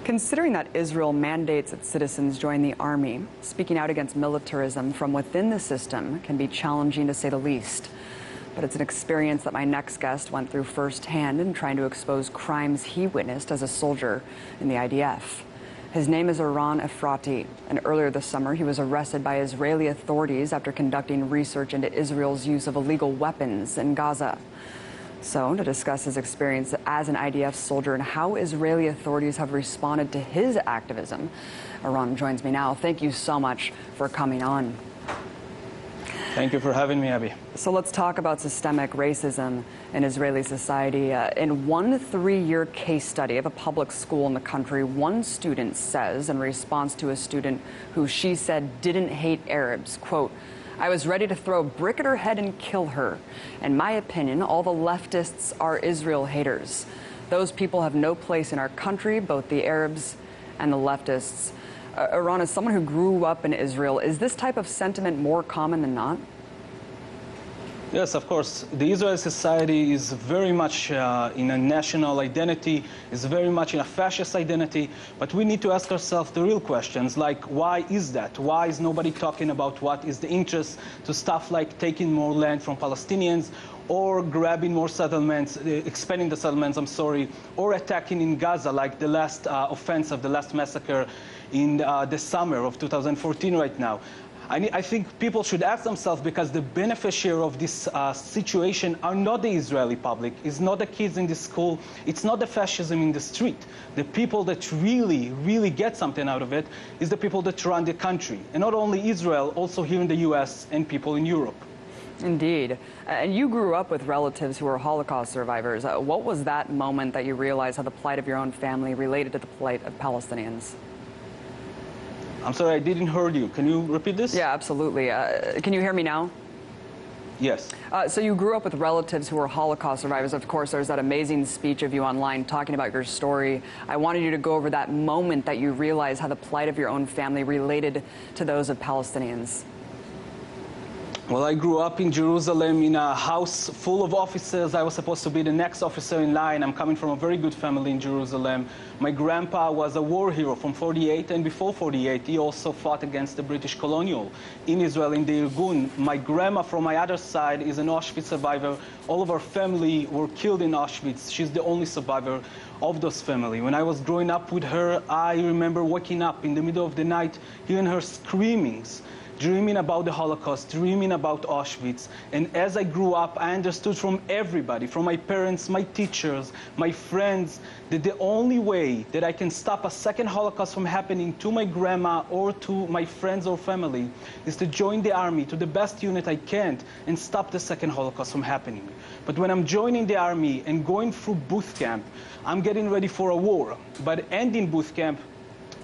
Considering that Israel mandates its citizens join the army, speaking out against militarism from within the system can be challenging to say the least. But it's an experience that my next guest went through firsthand in trying to expose crimes he witnessed as a soldier in the IDF. His name is Eran Efrati, and earlier this summer he was arrested by Israeli authorities after conducting research into Israel's use of illegal weapons in Gaza. So, to discuss his experience as an IDF soldier and how Israeli authorities have responded to his activism, Eran joins me now. Thank you so much for coming on. Thank you for having me, Abby. So let's talk about systemic racism in Israeli society. In one 3-year case study of a public school in the country, one student says, in response to a student who she said didn't hate Arabs, quote, "I was ready to throw a brick at her head and kill her. In my opinion, all the leftists are Israel haters. Those people have no place in our country, both the Arabs and the leftists." Eran, as someone who grew up in Israel, is this type of sentiment more common than not? Yes, of course. The Israeli society is very much in a national identity, is very much in a fascist identity, but we need to ask ourselves the real questions, like why is that? Why is nobody talking about what is the interest to stuff like taking more land from Palestinians, or grabbing more settlements, expanding the settlements, or attacking in Gaza, like the last offensive, the last massacre in the summer of 2014 right now. I think people should ask themselves, because the beneficiary of this situation are not the Israeli public, it's not the kids in the school, it's not the fascism in the street. The people that really get something out of it is the people that run the country. And not only Israel, also here in the US and people in Europe. Indeed. And you grew up with relatives who were Holocaust survivors. What was that moment that you realized how the plight of your own family related to the plight of Palestinians? I'm sorry, I didn't hear you. Can you repeat this? Yeah, absolutely. Can you hear me now? Yes. So you grew up with relatives who were Holocaust survivors. Of course, there's that amazing speech of you online talking about your story. I wanted you to go over that moment that you realized how the plight of your own family related to those of Palestinians. Well, I grew up in Jerusalem in a house full of officers. I was supposed to be the next officer in line. I'm coming from a very good family in Jerusalem. My grandpa was a war hero from 48, and before 48, he also fought against the British colonial in Israel, in the Irgun. My grandma from my other side is an Auschwitz survivor. All of our family were killed in Auschwitz. She's the only survivor of those family. When I was growing up with her, I remember waking up in the middle of the night, hearing her screamings, dreaming about the Holocaust, dreaming about Auschwitz. And as I grew up, I understood from everybody, from my parents, my teachers, my friends, that the only way that I can stop a second Holocaust from happening to my grandma or to my friends or family is to join the army to the best unit I can and stop the second Holocaust from happening. But when I'm joining the army and going through boot camp, I'm getting ready for a war. But ending boot camp,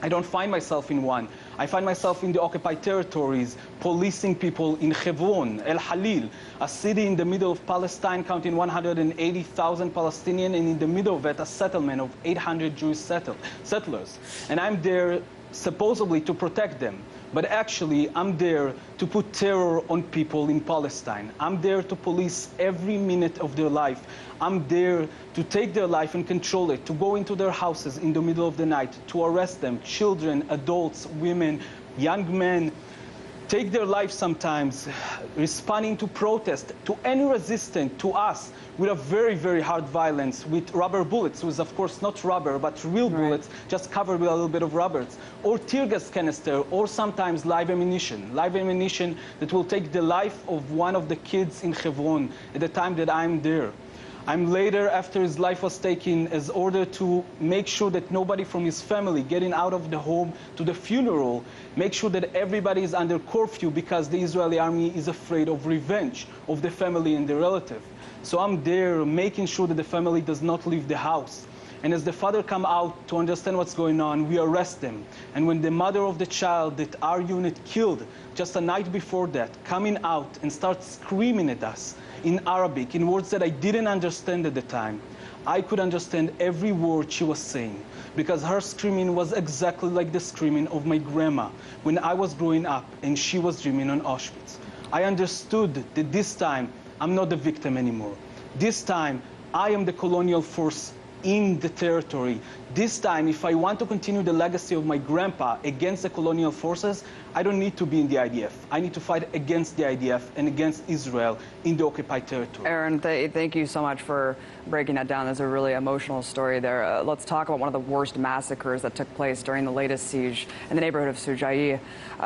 I don't find myself in one. I find myself in the occupied territories, policing people in Hebron, El Halil, a city in the middle of Palestine counting 180,000 Palestinians, and in the middle of it, a settlement of 800 Jewish settlers. And I'm there supposedly to protect them. But actually, I'm there to put terror on people in Palestine. I'm there to police every minute of their life. I'm there to take their life and control it, to go into their houses in the middle of the night, to arrest them, children, adults, women, young men, take their life sometimes, responding to protest, to any resistance to us with a very hard violence, with rubber bullets, which is of course not rubber, but real bullets, just covered with a little bit of rubbers, or tear gas canister, or sometimes live ammunition that will take the life of one of the kids in Hebron at the time that I'm there. I'm later, after his life was taken, as ordered to make sure that nobody from his family getting out of the home to the funeral, make sure that everybody is under curfew, because the Israeli army is afraid of revenge of the family and the relative. So I'm there making sure that the family does not leave the house. And as the father come out to understand what's going on, we arrest them. And when the mother of the child that our unit killed just a night before that, coming out and start screaming at us in Arabic, in words that I didn't understand at the time, I could understand every word she was saying, because her screaming was exactly like the screaming of my grandma when I was growing up and she was dreaming on Auschwitz. I understood that this time I'm not the victim anymore. This time I am the colonial force in the territory. This time, if I want to continue the legacy of my grandpa against the colonial forces, I don't need to be in the IDF. I need to fight against the IDF and against Israel in the occupied territory. Aaron, thank you so much for breaking that down. There's a really emotional story there. Let's talk about one of the worst massacres that took place during the latest siege in the neighborhood of Sujai,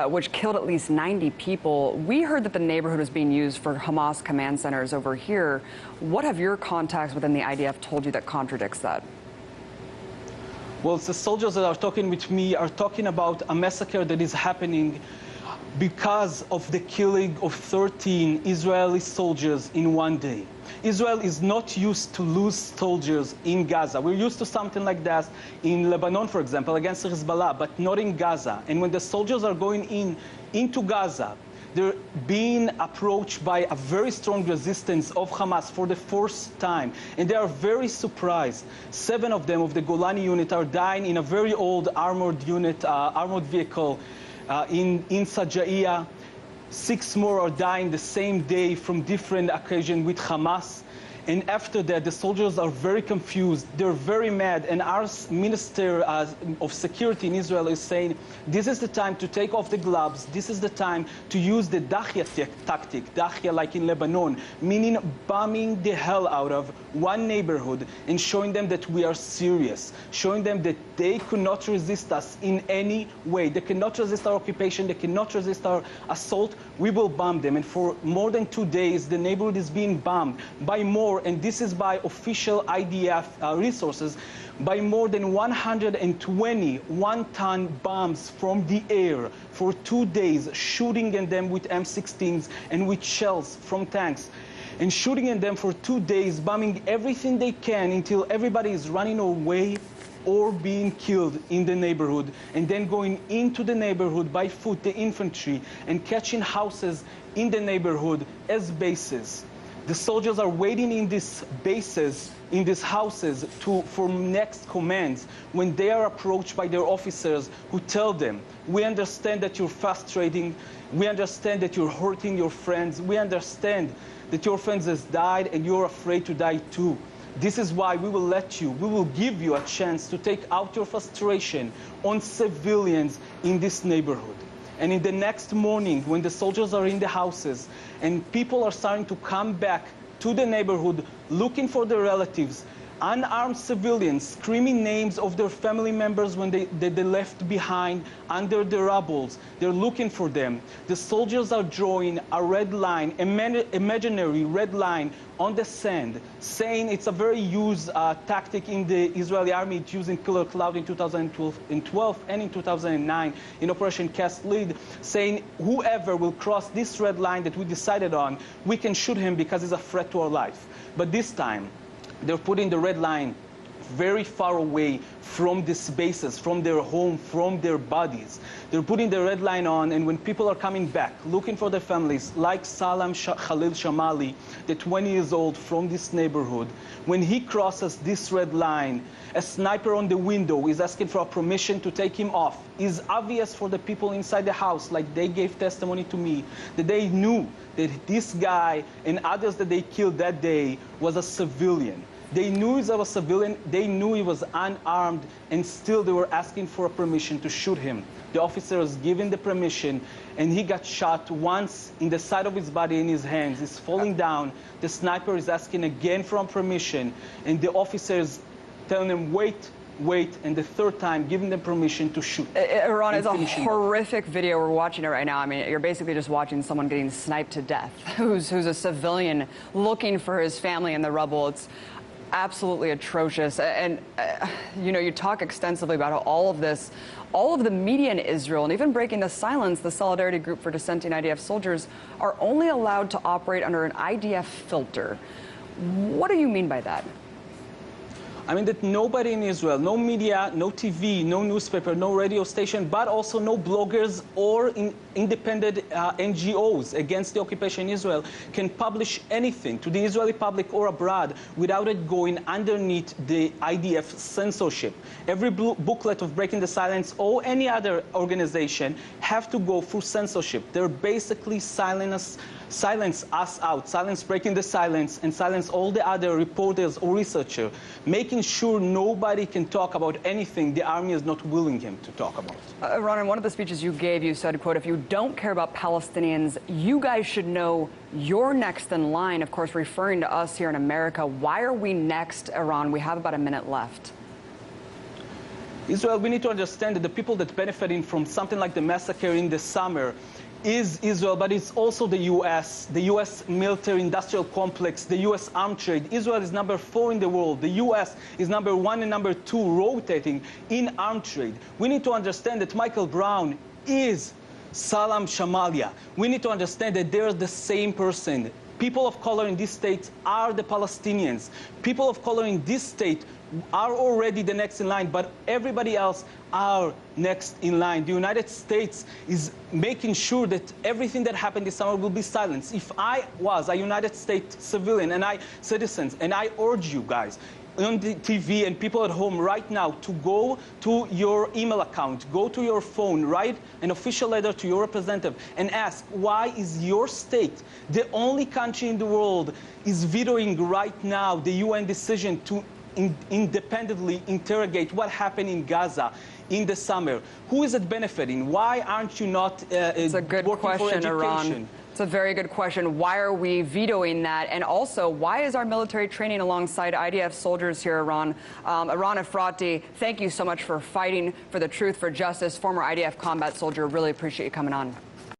which killed at least 90 people. We heard that the neighborhood was being used for Hamas command centers over here. What have your contacts within the IDF told you that contradicts that? Well, the soldiers that are talking with me are talking about a massacre that is happening because of the killing of 13 Israeli soldiers in one day. Israel is not used to lose soldiers in Gaza. We're used to something like that in Lebanon, for example, against Hezbollah, but not in Gaza. And when the soldiers are going into Gaza, they're being approached by a very strong resistance of Hamas for the first time. And they are very surprised. 7 of them of the Golani unit are dying in a very old armored unit, armored vehicle in Sajaiya. 6 more are dying the same day from different occasions with Hamas. And after that, the soldiers are very confused. They're very mad. And our Minister of Security in Israel is saying, this is the time to take off the gloves. This is the time to use the Dahya tactic, Dahya like in Lebanon, meaning bombing the hell out of one neighborhood and showing them that we are serious, showing them that they could not resist us in any way. They cannot resist our occupation. They cannot resist our assault. We will bomb them. And for more than 2 days, the neighborhood is being bombed by more, and this is by official IDF resources, by more than 120 one-ton bombs from the air for 2 days, shooting at them with M16s and with shells from tanks, and shooting at them for 2 days, bombing everything they can until everybody is running away or being killed in the neighborhood, and then going into the neighborhood by foot, the infantry, and catching houses in the neighborhood as bases. The soldiers are waiting in these bases, in these houses, for next commands when they are approached by their officers who tell them, we understand that you're frustrating, we understand that you're hurting your friends, we understand that your friends has died and you're afraid to die too. This is why we will give you a chance to take out your frustration on civilians in this neighborhood. And in the next morning, when the soldiers are in the houses and people are starting to come back to the neighborhood looking for their relatives, unarmed civilians screaming names of their family members when they left behind under the rubble. They're looking for them. The soldiers are drawing a red line, imaginary red line on the sand, saying it's a very used tactic in the Israeli army. It's used in Killer Cloud in 2012 and in 2009 in Operation Cast Lead, saying whoever will cross this red line that we decided on, we can shoot him because he's a threat to our life. But this time, they're putting the red line very far away from these bases, from their home, from their bodies. They're putting the red line on, and when people are coming back, looking for their families, like Salam Khalil Shamali, the 20 years old from this neighborhood, when he crosses this red line, a sniper on the window is asking for a permission to take him off. It's obvious for the people inside the house, like they gave testimony to me, that they knew that this guy and others that they killed that day was a civilian. They knew he was a civilian, they knew he was unarmed, and still they were asking for a permission to shoot him. The officer was given the permission, and he got shot once in the side of his body, in his hands. He's falling down. The sniper is asking again for permission, and the officers telling him, wait, and the third time giving them permission to shoot. Iran, it's a horrific video. We're watching it right now. I mean, you're basically just watching someone getting sniped to death, who's a civilian looking for his family in the rubble. It's absolutely atrocious. And you know, you talk extensively about how all of the media in Israel, and even breaking the silence, the Solidarity Group for Dissenting IDF Soldiers, are only allowed to operate under an IDF filter. What do you mean by that? I mean that nobody in Israel, no media, no TV, no newspaper, no radio station, but also no bloggers or independent NGOs against the occupation in Israel can publish anything to the Israeli public or abroad without it going underneath the IDF censorship. Every booklet of Breaking the Silence or any other organization have to go through censorship. They're basically silencing us silence us out, silence breaking the silence, and silence all the other reporters or researchers, making sure nobody can talk about anything the army is not willing him to talk about. Ron, in one of the speeches you gave, you said, quote, if you don't care about Palestinians, you guys should know you're next in line, of course, referring to us here in America. Why are we next, Iran? We have about a minute left. Israel, we need to understand that the people that benefiting from something like the massacre in the summer is Israel, but it's also the U.S. military-industrial complex, the U.S. arm trade. Israel is number 4 in the world. The U.S. is number 1 and number 2 rotating in arm trade. We need to understand that Michael Brown is Salam Shamalia. We need to understand that they're the same person. People of color in this state are the Palestinians. People of color in this state are already the next in line, but everybody else are next in line. The United States is making sure that everything that happened this summer will be silenced. If I was a United States civilian and citizens, and I urge you guys on the TV and people at home right now to go to your email account, go to your phone, write an official letter to your representative and ask, why is your state, the only country in the world, is vetoing right now the UN decision to independently interrogate what happened in Gaza in the summer? Who is it benefiting? Why aren't you not It's a good working question, for education? Iran. It's a very good question. Why are we vetoing that? And also, why is our military training alongside IDF soldiers here, Iran? Iran Efrati, thank you so much for fighting for the truth, for justice. Former IDF combat soldier, really appreciate you coming on.